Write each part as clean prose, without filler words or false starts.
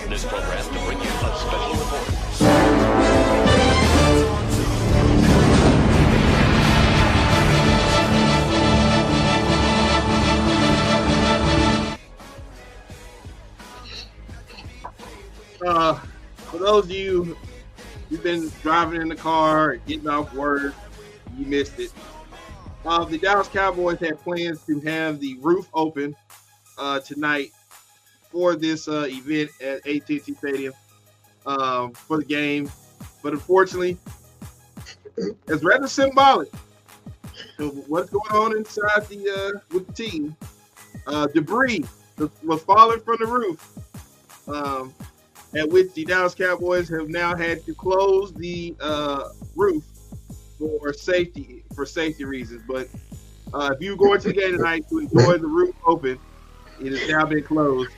This program to bring you a special report. For those of you who've been driving in the car, getting off work, you missed it. The Dallas Cowboys had plans to have the roof open tonight for this event at AT&T Stadium for the game, but unfortunately, it's rather symbolic of what's going on inside the with the team. Debris was falling from the roof, at which the Dallas Cowboys have now had to close the roof for safety reasons. But if you go into the game tonight to enjoy the roof open, it has now been closed.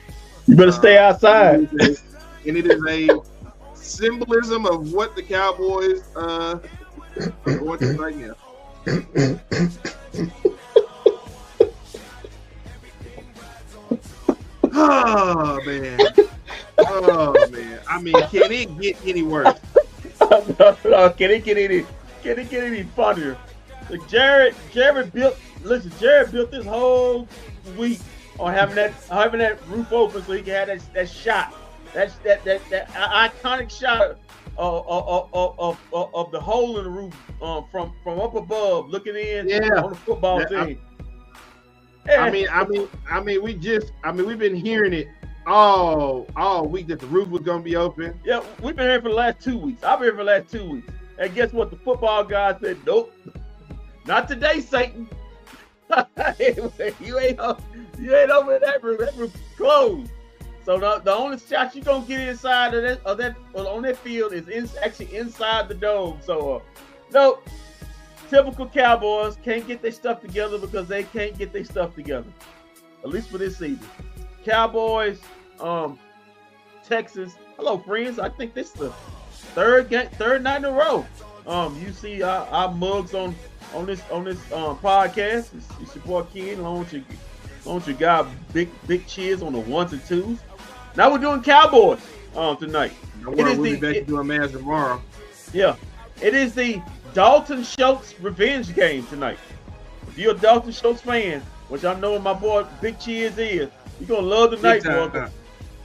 You better stay outside. And it is a symbolism of what the Cowboys are going through right now. Oh man. I mean, can it get any worse? No, can it get any funnier? Like Jared built this whole week on having that roof open so he can have that shot. That iconic shot of the hole in the roof from up above looking in on the football team. We've been hearing it all week that the roof was gonna be open. Yeah, we've been here for the last 2 weeks. I've been here for the last 2 weeks. And guess what? The football guy said, nope, not today, Satan. you ain't over that roof. That roof closed. So the only shot you're gonna get inside of that on that field is actually inside the dome. So no, typical Cowboys can't get their stuff together because they can't get their stuff together. At least for this season. Cowboys, Texans. Hello, friends. I think this is the third night in a row. You see our mugs on this podcast. It's your boy Ken, along with your guy Big Cheers on the ones and twos. Now we're doing Cowboys tonight. We'll be back to doing Mavs tomorrow. Yeah, it is the Dalton Schultz revenge game tonight. If you're a Dalton Schultz fan, which I know my boy Big Cheers is, you're gonna love the night, boy,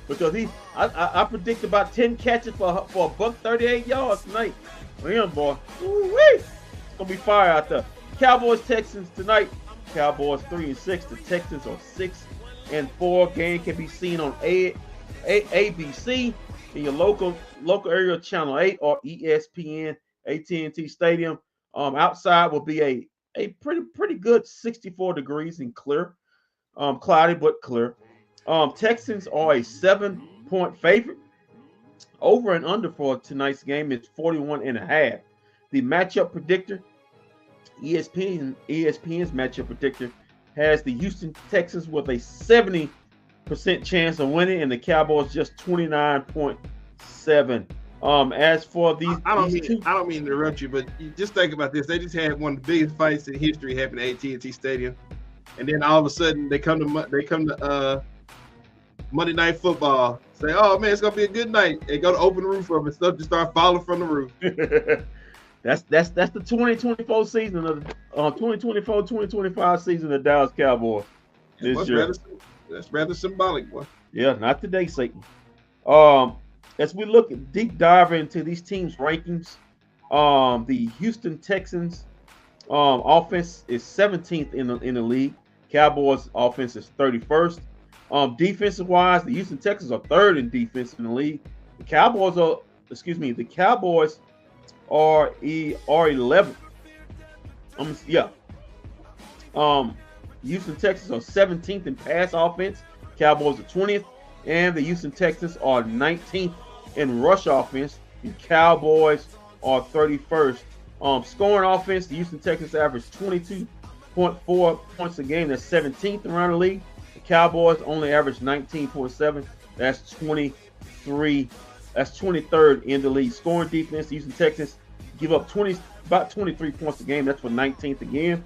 because I predict about 10 catches for $138 yards tonight. For him, boy. Woo-wee. It's gonna be fire out there. Cowboys Texans tonight. Cowboys 3-6. The Texans are 6-4. Game can be seen on ABC in your local area channel 8 or ESPN AT&T Stadium. Outside will be a pretty good 64 degrees and clear. Cloudy but clear. Texans are a 7-point favorite. Over and under for tonight's game is 41.5. The matchup predictor, ESPN's matchup predictor, has the Houston Texans with a 70% chance of winning, and the Cowboys just 29.7. As for these, I don't mean to interrupt you, but you just think about this. They just had one of the biggest fights in history happen at AT&T Stadium, and then all of a sudden they come to Monday Night Football. Say, oh man, it's gonna be a good night. And go to open the roof up and stuff just start falling from the roof. That's the 2024 season of the 2024-2025 season of the Dallas Cowboys this year. That's rather symbolic, boy. Yeah, not today, Satan. As we look at deep dive into these teams' rankings, the Houston Texans offense is 17th in the league. Cowboys offense is 31st. Defensive wise, the Houston Texans are 3rd in defense in the league. The Cowboys are 11th. Houston Texans are 17th in pass offense. Cowboys are 20th, and the Houston Texans are 19th in rush offense. The Cowboys are 31st. Scoring offense, the Houston Texans average 22.4 points a game. That's 17th around the league. The Cowboys only average 19.7. That's 23. That's 23rd in the league. Scoring defense, the Houston Texans give up about 23 points a game. That's for 19th again.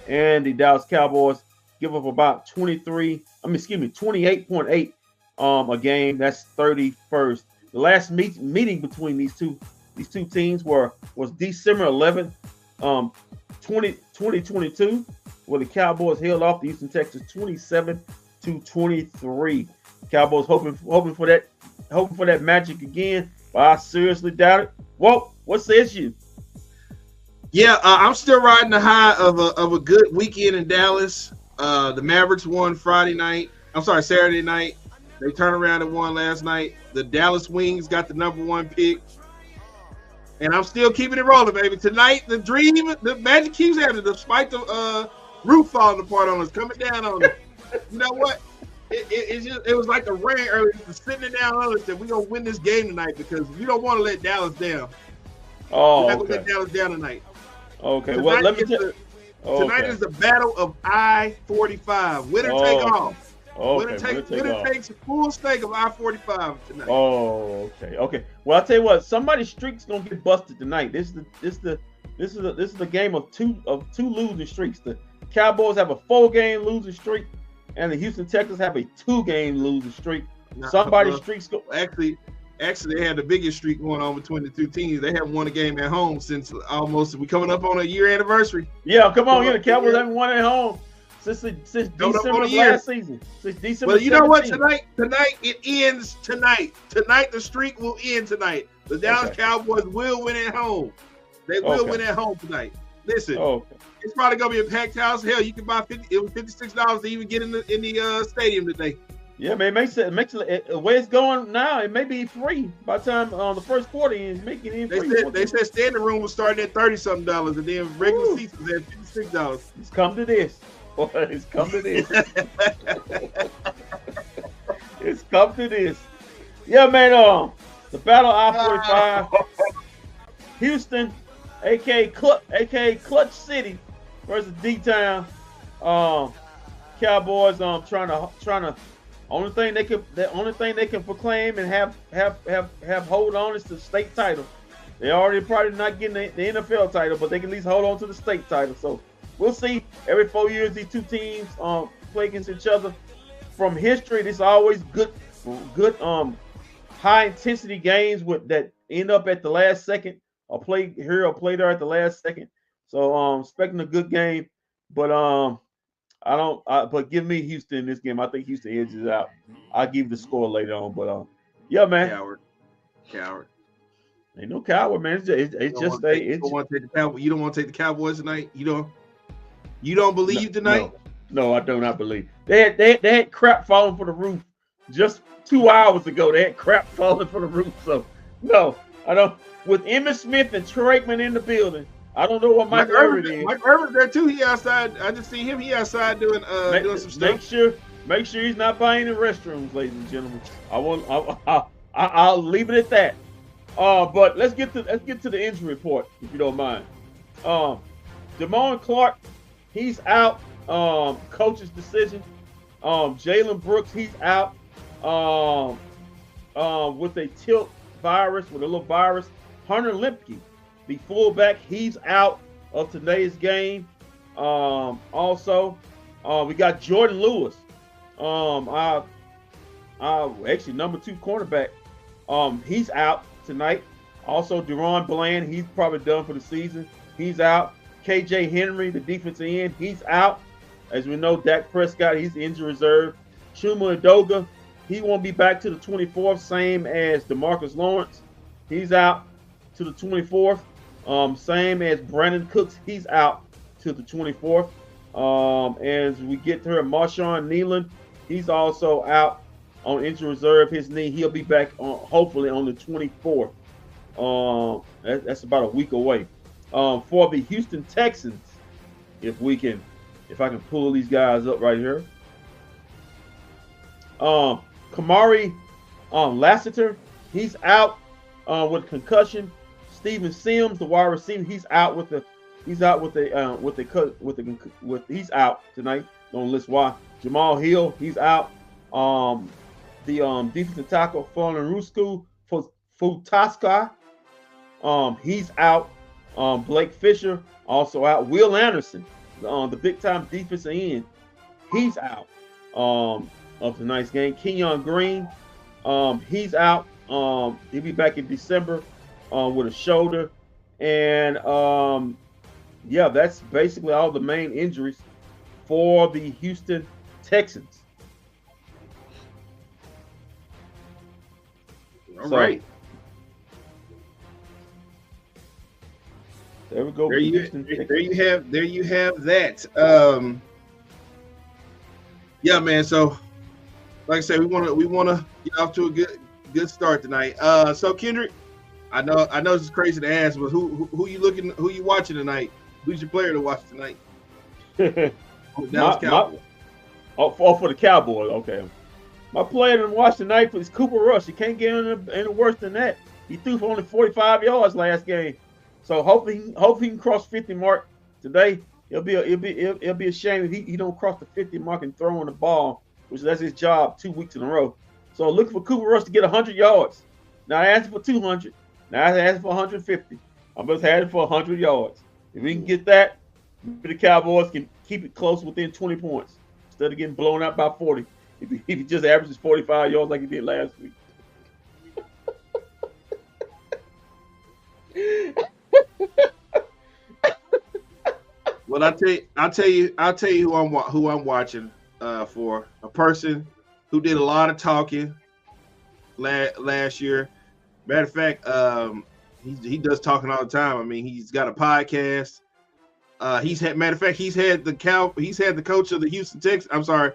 And the Dallas Cowboys give up about 28.8 a game. That's 31st. The last meeting between these two teams was December 11th, 2022, where the Cowboys held off the Houston Texans 27-23. Cowboys hoping for that magic again, but I seriously doubt it. Well, what says you? Yeah, I'm still riding the high of a good weekend in Dallas. The Mavericks won Saturday night. They turned around and won last night. The Dallas Wings got the #1 pick. And I'm still keeping it rolling, baby. Tonight, the magic keeps happening despite the roof falling apart on us, coming down on us. You know what? It was like the rain earlier, just sitting down on us that we're going to win this game tonight because we don't want to let Dallas down. We're not going to let Dallas down tonight. Okay, tonight well, let me tonight is the battle of I-45. Winner take all. Okay, winner takes a full stake of I-45 tonight. Oh, okay. Well, I'll tell you what. Somebody's streak's gonna get busted tonight. This is the game of two losing streaks. The Cowboys have a 4-game losing streak, and the Houston Texans have a 2-game losing streak. Somebody's streaks go. Actually, they had the biggest streak going on between the two teams. They haven't won a game at home since we're coming up on a year anniversary. Yeah, come on, the Cowboys haven't won at home since December of last season. Since December. Well, you know what? Tonight it ends tonight. Tonight the streak will end tonight. The Dallas Cowboys will win at home. They will win at home tonight. Listen, it's probably gonna be a packed house. Hell, you can buy it was $56 to even get in the stadium today. Yeah, man, makes it the way it's going now. It may be free by the time the first quarter ends. Making it free. They said standing room was starting at $30-something, and then regular seats was at $56. It's come to this. Boy, it's come to this. It's come to this. Yeah, man. The battle I-45, Houston, aka Clutch City versus D-Town. Cowboys trying to. The only thing they can proclaim and have hold on is the state title. They already probably not getting the NFL title, but they can at least hold on to the state title. So we'll see. Every 4 years, these two teams play against each other. From history, this is always good high intensity games that end up at the last second, or play here or play there at the last second. So expecting a good game, but but give me Houston in this game. I think Houston edges out. I'll give the score later on, but yeah, man. Coward. Ain't no coward, man. It's just you don't want to take the Cowboys tonight. You don't believe tonight. No, I do not believe. They had crap falling for the roof just 2 hours ago. They had crap falling for the roof. So no, I don't. With Emmitt Smith and Troy Aikman in the building, I don't know what Mike Irvin is. Mike Irvin's there too. He outside. I just see him. He outside doing some stuff. Make sure he's not buying in restrooms, ladies and gentlemen. I'll leave it at that. But let's get to the injury report, if you don't mind. Damone Clark, he's out. Coach's decision. Jalen Brooks, he's out. With a tilt virus, with a little virus. Hunter Lemke, the fullback, he's out of today's game. Also, we got Jordan Lewis. actually number 2 cornerback. He's out tonight. Also, Deron Bland, he's probably done for the season. He's out. KJ Henry, the defensive end, he's out. As we know, Dak Prescott, he's injury reserve. Chuma Edoga, he won't be back to the 24th, same as DeMarcus Lawrence. He's out to the 24th. Same as Brandon Cooks, he's out to the 24th. As we get to her, Marshawn Nealon, he's also out on injury reserve. His knee, he'll be back hopefully on the 24th. That's about a week away. For the Houston Texans, if I can pull these guys up right here. Kamari Lassiter, he's out with concussion. Steven Sims, the wide receiver, he's out he's out tonight. Don't list why. Jamal Hill, he's out. The defensive tackle Rusku Futaska, he's out. Blake Fisher also out. Will Anderson, the big time defensive end, he's out of tonight's game. Kenyon Green, he's out. He'll be back in December with a shoulder. And yeah, that's basically all the main injuries for the Houston Texans. All right. There we go. There you have that. Yeah, man. So, like I said, we want to get off to a good start tonight. So Kendrick, I know this is crazy to ask, but who you watching tonight? Who's your player to watch tonight? For the Cowboys, okay. My player to watch tonight is Cooper Rush. You can't get any worse than that. He threw for only 45 yards last game. So hopefully he can cross 50 mark today. It'll be a shame if he don't cross the 50 mark and throwing the ball, which that's his job 2 weeks in a row. So looking for Cooper Rush to get 100 yards. Now I asked for 200. Now I asked for 150. I'm just headed for 100 yards. If we can get that, the Cowboys can keep it close within 20 points instead of getting blown out by 40. If he just averages 45 yards like he did last week. Well, I'll tell you who I'm watching for a person who did a lot of talking last year. Matter of fact, he does talking all the time. I mean, he's got a podcast. He's had the coach of the Houston Texans. I'm sorry,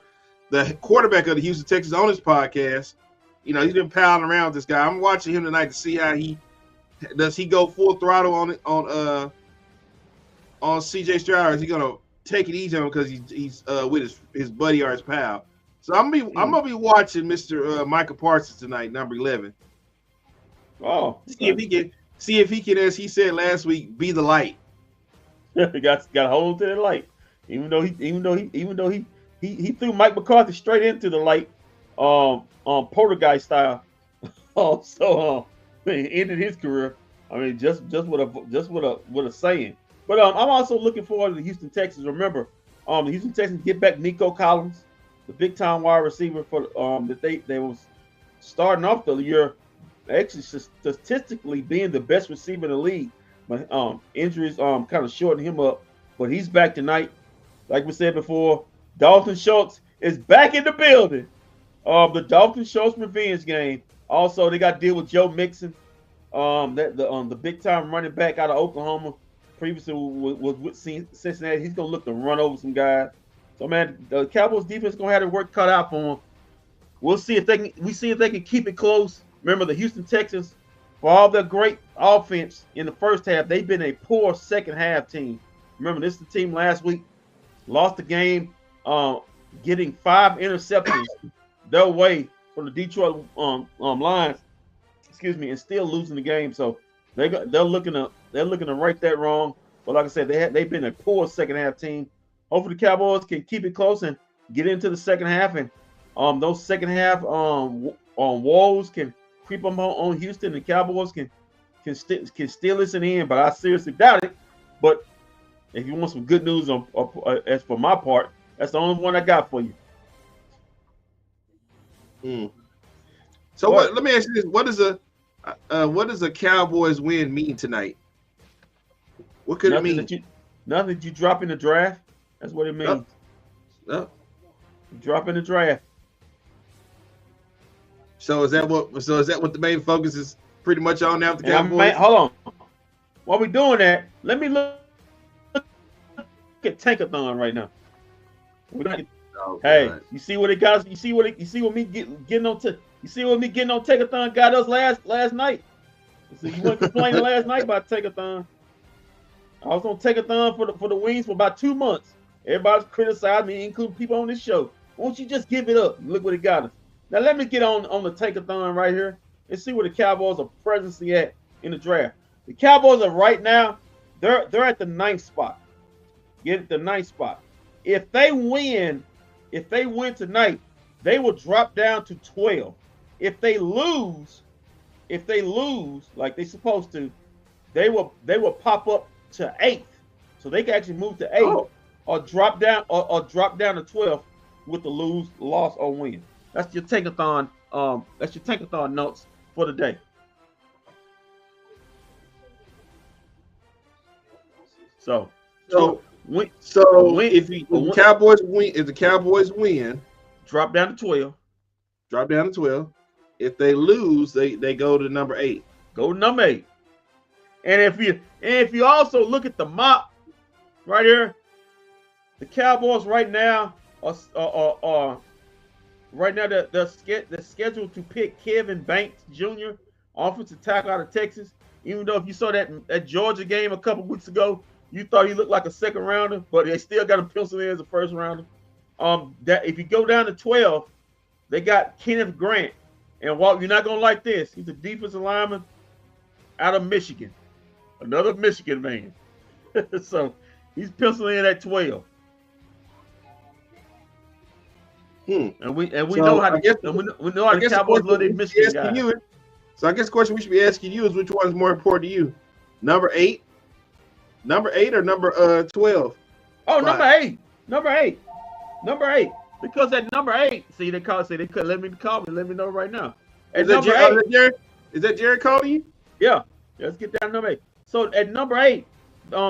the quarterback of the Houston Texans on his podcast. You know, he's been palling around with this guy. I'm watching him tonight to see how he go full throttle on CJ Stroud, or is he gonna take it easy on him because he's with his buddy or his pal? So I'm gonna be watching Mr. Michael Parsons tonight, number 11. Oh, see if he can, as he said last week, be the light. He got a hold to the light. Even though he threw Mike McCarthy straight into the light, poltergeist style. So he ended his career. I mean, just with a saying. But I'm also looking forward to the Houston Texans. Remember, the Houston Texans get back Nico Collins, the big time wide receiver for that they was starting off the year, actually statistically being the best receiver in the league. But injuries kind of shortened him up. But he's back tonight. Like we said before, Dalton Schultz is back in the building. The Dalton Schultz revenge game. Also, they got to deal with Joe Mixon, the big time running back out of Oklahoma. Previously was with Cincinnati. He's gonna look to run over some guys. So man, the Cowboys defense gonna have their work cut out for them. We'll see if they can keep it close. Remember, the Houston Texans, for all their great offense in the first half, they've been a poor second half team. Remember, this is the team last week lost the game, getting 5 interceptions their way from the Detroit Lions. Excuse me, and still losing the game. So they're looking to right that wrong. But like I said, they've been a poor second half team. Hopefully the Cowboys can keep it close and get into the second half, and those second half walls can creep them on Houston, and Cowboys can steal this in the end. But I seriously doubt it. But if you want some good news as for my part, that's the only one I got for you. So what? Let me ask you this: what does a Cowboys win mean tonight? What could it mean? Nothing that you drop in the draft. That's what it means. No. Drop in the draft. So is that what the main focus is pretty much on now? The Cowboys. Hold on. While we doing that, let me look at Tankathon right now. Hey, you see what it got? You see what me getting on? You see what me getting on Tankathon got us last night? So you weren't complaining last night about Tankathon. I was on Tankathon for the Wings for about 2 months. Everybody's criticizing me, including people on this show. Won't you just give it up? Look what it got us. Now let me get on the Tankathon right here and see where the Cowboys are presently at in the draft. The Cowboys are right now, they're at the 9th spot. Get the 9th spot. If they win tonight, they will drop down to 12. If they lose like they're supposed to, they will pop up to 8th. So they can actually move to 8th or drop down to 12 with the lose, loss, or win. That's your Tankathon. That's your Tankathon notes for the day. So if the Cowboys win, drop down to 12. If they lose, they go to number 8. Go to number 8. And if you also look at the mop right here, the Cowboys right now are right now they're scheduled to pick Kevin Banks Jr., offensive tackle out of Texas. Even though if you saw that Georgia game a couple weeks ago, you thought he looked like a second rounder, but they still got him penciled in as a first rounder. That if you go down to 12, they got Kenneth Grant. And Walt, you're not gonna like this. He's a defensive lineman out of Michigan, another Michigan man. So he's penciled in at 12. And we know how the Cowboys love their Michigan guys. So I guess the question we should be asking you is which one is more important to you, number 8 or number 12? Oh, number 8. Because at number 8, they couldn't let me call me. Let me know right now. At number 8, is that Jared calling you? Yeah. Let's get down to number 8. So at number 8,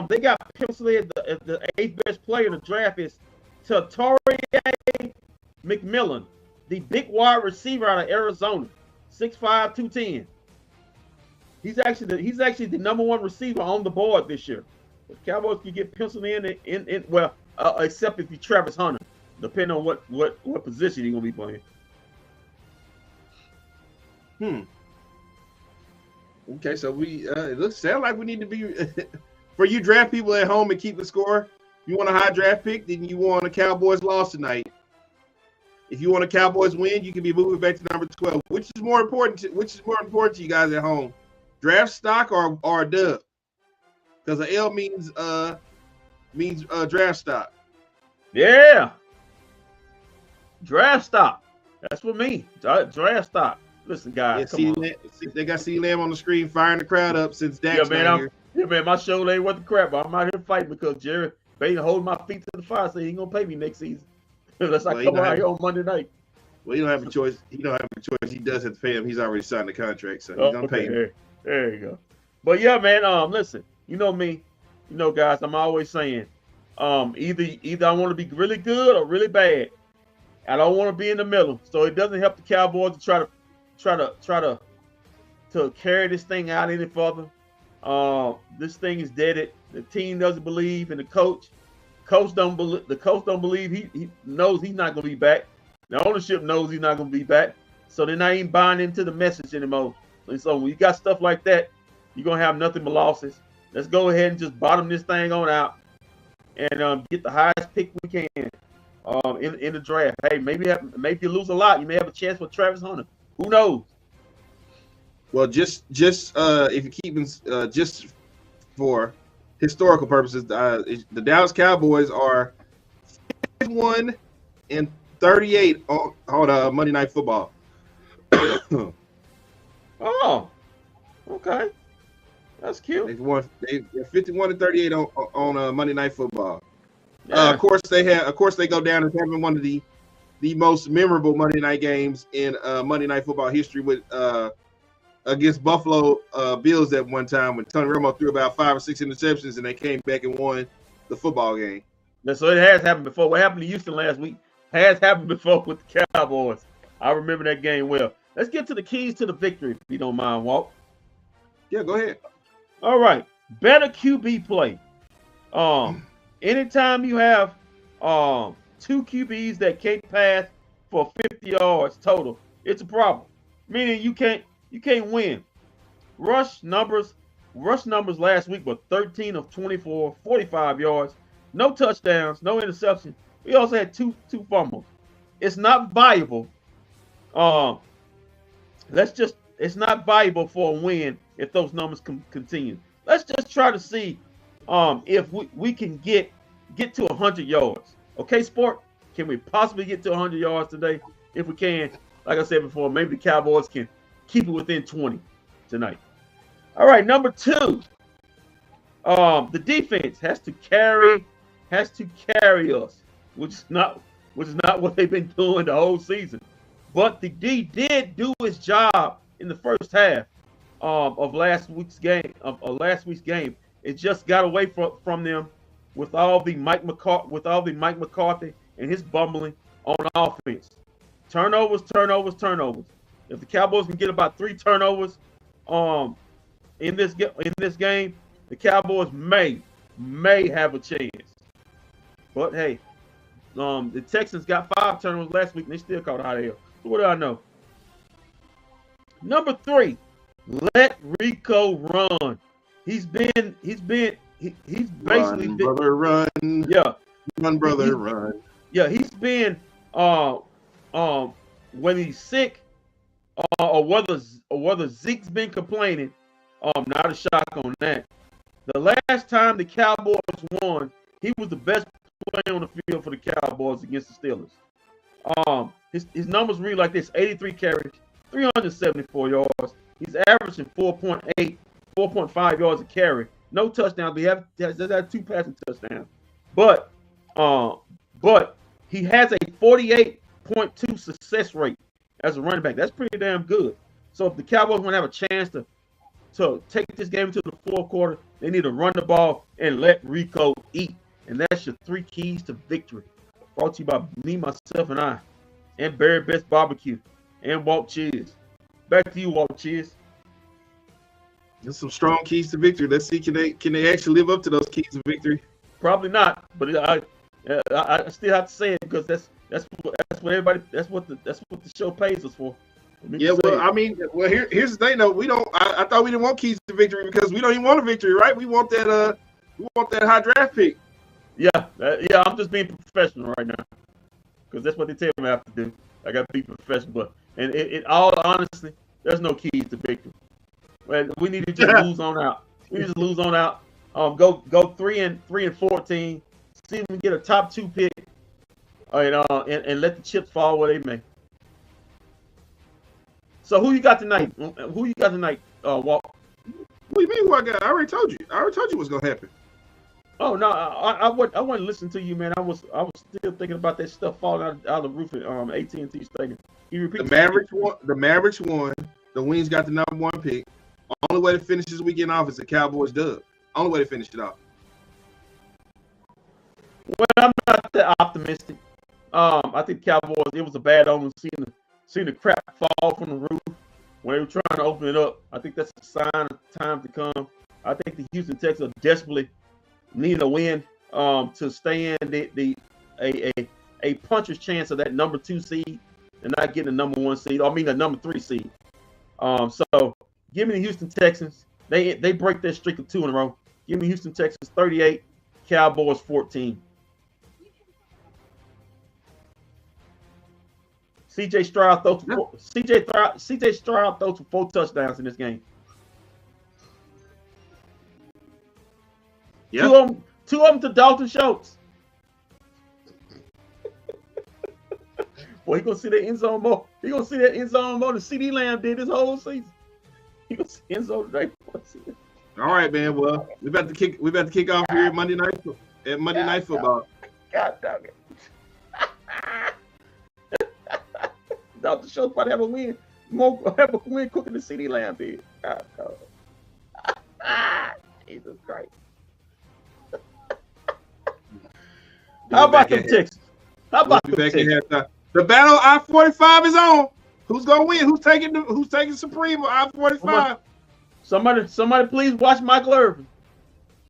they got penciled in the 8th best player in the draft is Tatori McMillan, the big wide receiver out of Arizona, 6'5", 210. He's actually the number 1 receiver on the board this year. The Cowboys can get penciled in except if you Travis Hunter, depending on what position he's gonna be playing. Okay, so it sounds like we need to be for you draft people at home and keep the score. You want a high draft pick, then you want a Cowboys loss tonight. If you want a Cowboys win, you can be moving back to number 12. Which is more important to you guys at home? Draft stock or a dub? Because an L means draft stock. Yeah. Draft stock. That's what me. Draft stock. Listen, guys, come on. They got CeeDee Lamb on the screen firing the crowd up since Dak's here. Yeah, man, my show ain't worth the crap. I'm out here fighting because Jerry Bates holding my feet to the fire, so he ain't gonna pay me next season. Unless I come out here on Monday night. Well, he don't have a choice. He does have to pay him. He's already signed the contract, so he's gonna pay him. There you go. But yeah, man. Listen, you know me, guys. I'm always saying, either I want to be really good or really bad. I don't want to be in the middle. So it doesn't help the Cowboys to try to carry this thing out any further. This thing is deaded. The team doesn't believe, and the coach don't believe. The coach don't believe. He knows he's not going to be back. The ownership knows he's not going to be back. So they're not even buying into the message anymore. And so when you got stuff like that, you're going to have nothing but losses. Let's go ahead and just bottom this thing on out and get the highest pick we can in the draft. Hey, maybe you lose a lot. You may have a chance for Travis Hunter. Who knows? Well, just if you keep just for historical purposes, the Dallas Cowboys are 51-38 on Monday Night Football. Oh, okay, that's cute. They're 51-38 on Monday Night Football. Yeah. Of course, they go down as having one of the the most memorable Monday night games in Monday Night Football history with against Buffalo Bills at one time when Tony Romo threw about 5 or 6 interceptions and they came back and won the football game. Yeah, so it has happened before. What happened to Houston last week has happened before with the Cowboys. I remember that game well. Let's get to the keys to the victory, if you don't mind, Walt. Yeah, go ahead. All right. Better QB play. Anytime you have 2 QBs that can't pass for 50 yards total, it's a problem. Meaning you can't win. Rush numbers last week were 13 of 24, 45 yards, no touchdowns, no interception. We also had two fumbles. It's not viable. It's not viable for a win if those numbers continue. Let's just try to see if we can get to 100 yards. Okay, Sport? Can we possibly get to 100 yards today? If we can, like I said before, maybe the Cowboys can keep it within 20 tonight. All right, number 2. The defense has to carry us, which is not what they've been doing the whole season. But the D did do its job in the first half of last week's game. It just got away from them with all the Mike McCarthy and his bumbling on offense. Turnovers. If the Cowboys can get about 3 turnovers in this game, the Cowboys may have a chance. But hey, the Texans got 5 turnovers last week and they still caught hot hell. So what do I know? Number 3, let Rico run. He's basically run, brother, run. Yeah. Run, brother, run. Yeah, he's been when he's sick, or whether Zeke's been complaining, not a shock on that. The last time the Cowboys won, he was the best player on the field for the Cowboys against the Steelers. His numbers read like this: 83 carries, 374 yards. He's averaging 4.5 yards a carry. No touchdowns. He has 2 passing touchdowns. But he has a 48.2 success rate as a running back. That's pretty damn good. So if the Cowboys want to have a chance to take this game into the fourth quarter, they need to run the ball and let Rico eat. And that's your 3 keys to victory. Brought to you by me, myself, and I, and Barry Best Barbecue, and Walt Cheers. Back to you, Walt Cheers. There's some strong keys to victory. Let's see, can they actually live up to those keys to victory? Probably not, but I still have to say it because that's what everybody that's what the show pays us for. Yeah, well, here's the thing though. I thought we didn't want keys to victory because we don't even want a victory, right? We want that high draft pick. Yeah, I'm just being professional right now because that's what they tell me I have to do. I got to be professional, but in all honesty, there's no keys to victory. Well, we need to just lose on out. We just lose on out. Go 3-14. See if we can get a top 2 pick, and let the chips fall where they may. So who you got tonight? Walt? What do you mean who I got? I already told you. What's gonna happen. Oh no, I wasn't listening to you, man. I was still thinking about that stuff falling out of the roof at AT&T Stadium. You repeat The Mavericks won. The Wings got the number 1 pick. Only way to finish this weekend off is the Cowboys dub. Only way to finish it off. Well, I'm not that optimistic. I think Cowboys, it was a bad omen seeing the crap fall from the roof when they were trying to open it up. I think that's a sign of time to come. I think the Houston Texans desperately need a win to stay in a puncher's chance of that number 2 seed and not getting the number 1 seed. The number 3 seed. So give me the Houston Texans. They break their streak of 2 in a row. Give me Houston Texans 38, Cowboys 14. CJ Stroud throws for 4 touchdowns in this game. Yep. Two of them to Dalton Schultz. Boy, he gonna see that end zone more. He gonna see that end zone more than CD Lamb did this whole season. He gonna see end zone today. All right, man. Well, we about to kick off here Monday night Football. God dog it. Dalton Schultz probably have a win quicker than CeeDee Lamb did. God, Jesus Christ. How about them Texans? How about them Texans? The battle I-45 is on. Who's gonna win? Who's taking supreme on I-45? Somebody please watch Michael Irvin.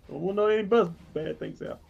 I don't want to know any bad things out.